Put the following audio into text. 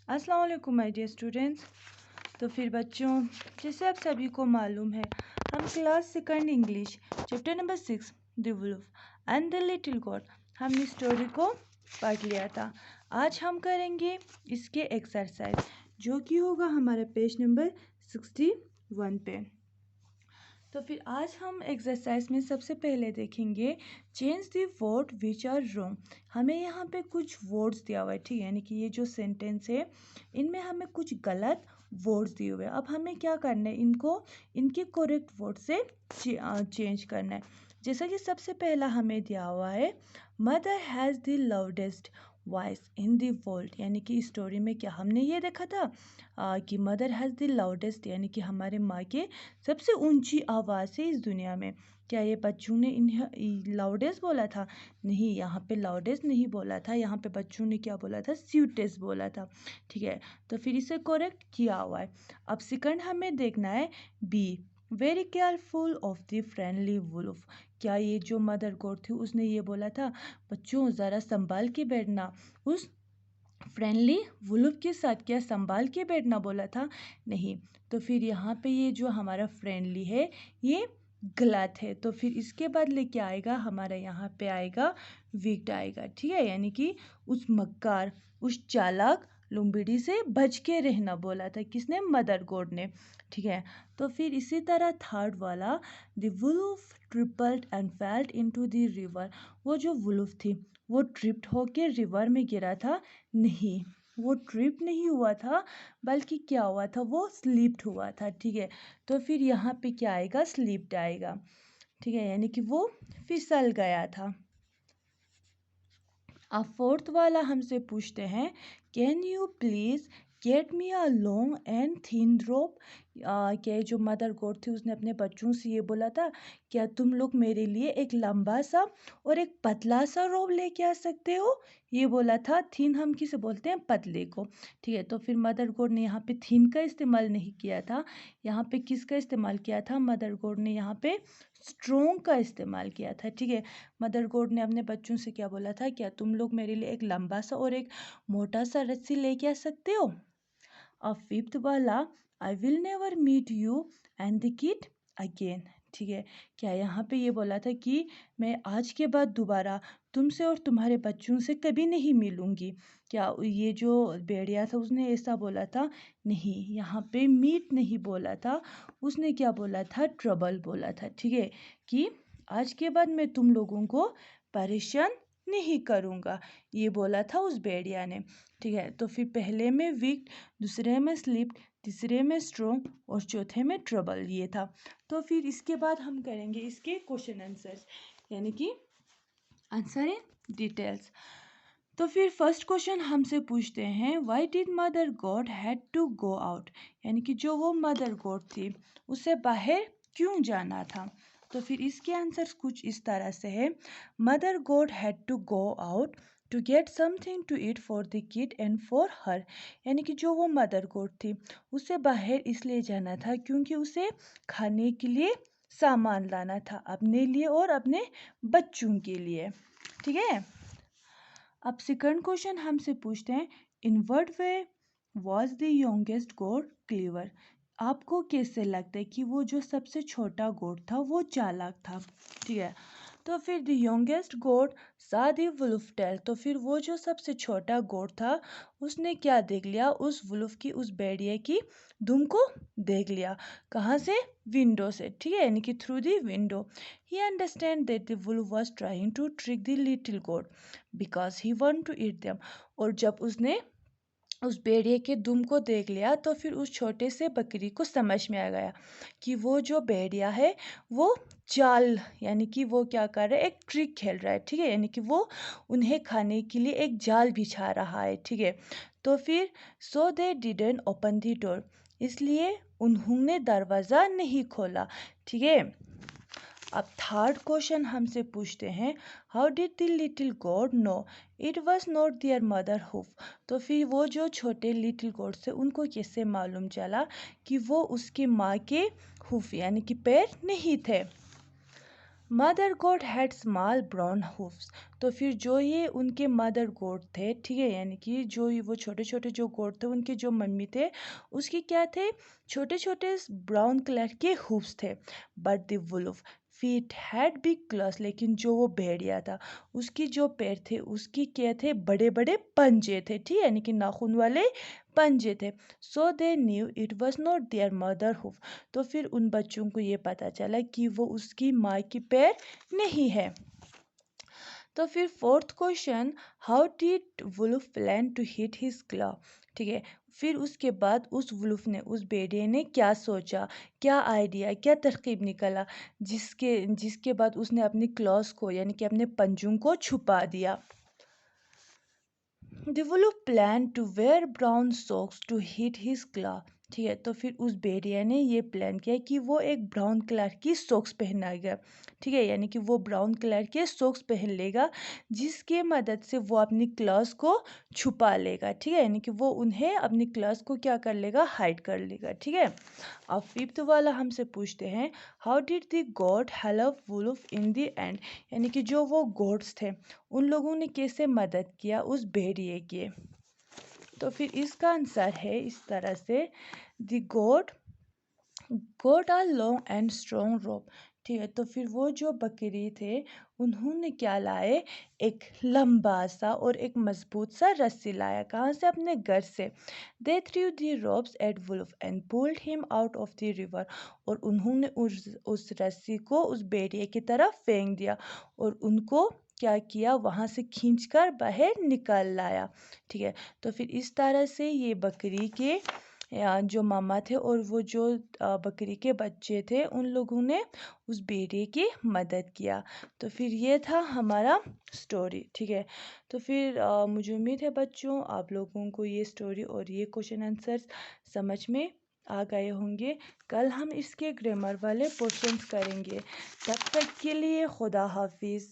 अस्सलाम वालेकुम my dear students. तो फिर बच्चों, जैसे आप सभी को मालूम है, हम class second English chapter number 6 the wolf and the little goat हमने स्टोरी को पढ़ लिया था। आज हम करेंगे इसके एक्सरसाइज, जो कि होगा हमारा पेज नंबर 61 पे। तो फिर आज हम एक्सरसाइज में सबसे पहले देखेंगे change the word which are wrong. हमें यहाँ पे कुछ वर्ड्स दिया हुआ है, ठीक है, यानी कि ये जो सेंटेंस है इनमें हमें कुछ गलत वर्ड्स दिए हुए हैं। अब हमें क्या करना है, इनको इनके करेक्ट वर्ड से चेंज करना है। जैसा कि सबसे पहला हमें दिया हुआ है, mother has the loudest voice in the world, यानी कि स्टोरी में क्या हमने ये देखा था कि मदर हैज़ द लाउडेस्ट, यानी कि हमारे माँ के सबसे ऊंची आवाज़ है इस दुनिया में। क्या ये बच्चों ने इन्हें लाउडेस्ट बोला था? नहीं, यहाँ पे लाउडेस्ट नहीं बोला था, यहाँ पे बच्चों ने क्या बोला था, स्वीटेस्ट बोला था। ठीक है, तो फिर इसे करेक्ट किया हुआ है। अब सेकंड हमें देखना है, be very careful of the friendly wolf. क्या ये जो मदर गॉड थी उसने ये बोला था, बच्चों ज़रा संभाल के बैठना, उस फ्रेंडली वुल्फ के साथ क्या संभाल के बैठना बोला था? नहीं। तो फिर यहाँ पे ये जो हमारा फ्रेंडली है ये गलत है। तो फिर इसके बाद लेके आएगा हमारा, यहाँ पे आएगा विक्ड आएगा, ठीक है, यानी कि उस मक्कार, उस चालाक लुम्बिड़ी से बच के रहना बोला था। किसने? मदर गॉड ने। ठीक है, तो फिर इसी तरह थर्ड वाला, the wolf tripled and felt into the river. वो जो वुल्फ थी वो ट्रिप्ड होके रिवर में गिरा था? नहीं, वो ट्रिप नहीं हुआ था, बल्कि क्या हुआ था, वो स्लिप्ड हुआ था। ठीक है, तो फिर यहाँ पे क्या आएगा, स्लिप्ड आएगा। ठीक है, यानी कि वो फिसल गया था। अब फोर्थ वाला हमसे पूछते हैं, can you please get me a long and thin rope. क्या जो मदर गॉड थी उसने अपने बच्चों से ये बोला था, क्या तुम लोग मेरे लिए एक लंबा सा और एक पतला सा रोप लेके आ सकते हो? ये बोला था। थिन हम किसे बोलते हैं? पतले को। ठीक है, तो फिर मदर गॉड ने यहाँ पे थिन का इस्तेमाल नहीं किया था, यहाँ पे किसका इस्तेमाल किया था? मदर गॉड ने यहाँ पे स्ट्रोंग का इस्तेमाल किया था। ठीक है, मदर गॉड ने अपने बच्चों से क्या बोला था, क्या तुम लोग मेरे लिए एक लंबा सा और एक मोटा सा रस्सी लेके आ सकते हो? अब फिफ्थ वाला, I will never meet you and the kid again. ठीक है, क्या यहाँ पे ये बोला था कि मैं आज के बाद दोबारा तुमसे और तुम्हारे बच्चों से कभी नहीं मिलूंगी? क्या ये जो भेड़िया था उसने ऐसा बोला था? नहीं, यहाँ पे मीट नहीं बोला था, उसने क्या बोला था, ट्रबल बोला था। ठीक है, कि आज के बाद मैं तुम लोगों को परेशान नहीं करूँगा, ये बोला था उस भेड़िया ने। ठीक है, तो फिर पहले में वीक, दूसरे में स्लिप, तीसरे में स्ट्रोंग और चौथे में ट्रबल, ये था। तो फिर इसके बाद हम करेंगे इसके क्वेश्चन आंसर्स, यानी कि आंसर इन डिटेल्स। तो फिर फर्स्ट क्वेश्चन हमसे पूछते हैं, why did mother goat had to go out, यानी कि जो वो मदर गॉड थी उसे बाहर क्यों जाना था? तो फिर इसके आंसर्स कुछ इस तरह से है, mother goat had to go out to get something to eat for the kid and for her, यानी कि जो वो मदर गॉड थी उसे बाहर इसलिए जाना था क्योंकि उसे खाने के लिए सामान लाना था, अपने लिए और अपने बच्चों के लिए। ठीक है, अब सेकंड क्वेश्चन हमसे पूछते हैं, in what way was the youngest God clever. आपको कैसे लगता है कि वो जो सबसे छोटा गॉड था वो चालाक था? ठीक है, तो फिर द यंगेस्ट गॉड सा द वुल्फ टेल। तो फिर वो जो सबसे छोटा गॉड था उसने क्या देख लिया, उस वुल्फ की, उस भेड़िए की दुम को देख लिया। कहाँ से? विंडो से। ठीक है, यानी कि through the window. He understand that the wolf was trying to trick the little goat because he want to eat them. और जब उसने उस भेड़िए के दुम को देख लिया तो फिर उस छोटे से बकरी को समझ में आ गया कि वो जो भेड़िया है वो चाल, यानी कि वो क्या कर रहा है, एक ट्रिक खेल रहा है। ठीक है, यानी कि वो उन्हें खाने के लिए एक जाल बिछा रहा है। ठीक है, तो फिर so they didn't open the door, इसलिए उन्होंने दरवाज़ा नहीं खोला। ठीक है, अब थर्ड क्वेश्चन हमसे पूछते हैं, how did the little goat know it was not there mother hoof. तो फिर वो जो छोटे लिटिल गॉड से उनको कैसे मालूम चला कि वो उसकी माँ के हुफ, यानी कि पैर नहीं थे? Mother goat had small brown hoofs. तो फिर जो ये उनके मदर गोट थे, ठीक है, यानी कि जो वो छोटे छोटे जो गोट थे, उनके जो मम्मी थे, उसके क्या थे, छोटे छोटे ब्राउन कलर के हूफ्स थे। But the wolf feet had big claws. लेकिन जो वो भेड़िया था, उसकी जो पैर थे, उसकी क्या थे, बड़े बड़े पंजे थे, ठीक है, यानी कि नाखून वाले पंजे थे। So they knew it was not there mother hoof. तो फिर उन बच्चों को ये पता चला कि वो उसकी माँ की पैर नहीं है। तो फिर fourth question, how did wolf plan to hit his claw. ठीक है, फिर उसके बाद उस वुल्फ ने, उस भेड़िए ने क्या सोचा, क्या आइडिया, क्या तरकीब निकाला, जिसके बाद उसने अपनी क्लॉस को, यानी कि अपने पंजों को छुपा दिया। The wolf planned to wear brown socks to hit his claw। ठीक है, तो फिर उस भेड़िया ने ये प्लान किया कि वो एक ब्राउन कलर की सॉक्स पहनाएगा। ठीक है, यानी कि वो ब्राउन कलर के सॉक्स पहन लेगा, जिसके मदद से वो अपनी क्लॉस को छुपा लेगा। ठीक है, यानी कि वो उन्हें, अपनी क्लॉस को क्या कर लेगा, हाइड कर लेगा। ठीक है, अब फिफ्थ वाला हमसे पूछते हैं, how did the goat help wolf in the end. यानी कि जो वो गॉड्स थे, उन लोगों ने कैसे मदद किया उस भेड़िए की। तो फिर इसका आंसर है इस तरह से, the god got a long and strong rope. ठीक है, तो फिर वो जो बकरी थे, उन्होंने क्या लाए, एक लंबा सा और एक मजबूत सा रस्सी लाया। कहाँ से, अपने घर से। They threw the ropes at wolf and pulled him out of the river. और उन्होंने उस रस्सी को उस भेड़िए की तरफ फेंक दिया और उनको क्या किया, वहाँ से खींचकर बाहर निकाल लाया। ठीक है, तो फिर इस तरह से ये बकरी के जो मामा थे और वो जो बकरी के बच्चे थे, उन लोगों ने उस भेड़िए की मदद किया। तो फिर ये था हमारा स्टोरी। ठीक है, तो फिर मुझे उम्मीद है बच्चों, आप लोगों को ये स्टोरी और ये क्वेश्चन आंसर्स समझ में आ गए होंगे। कल हम इसके ग्रामर वाले क्वेश्चंस करेंगे। तब तक के लिए खुदा हाफिज़।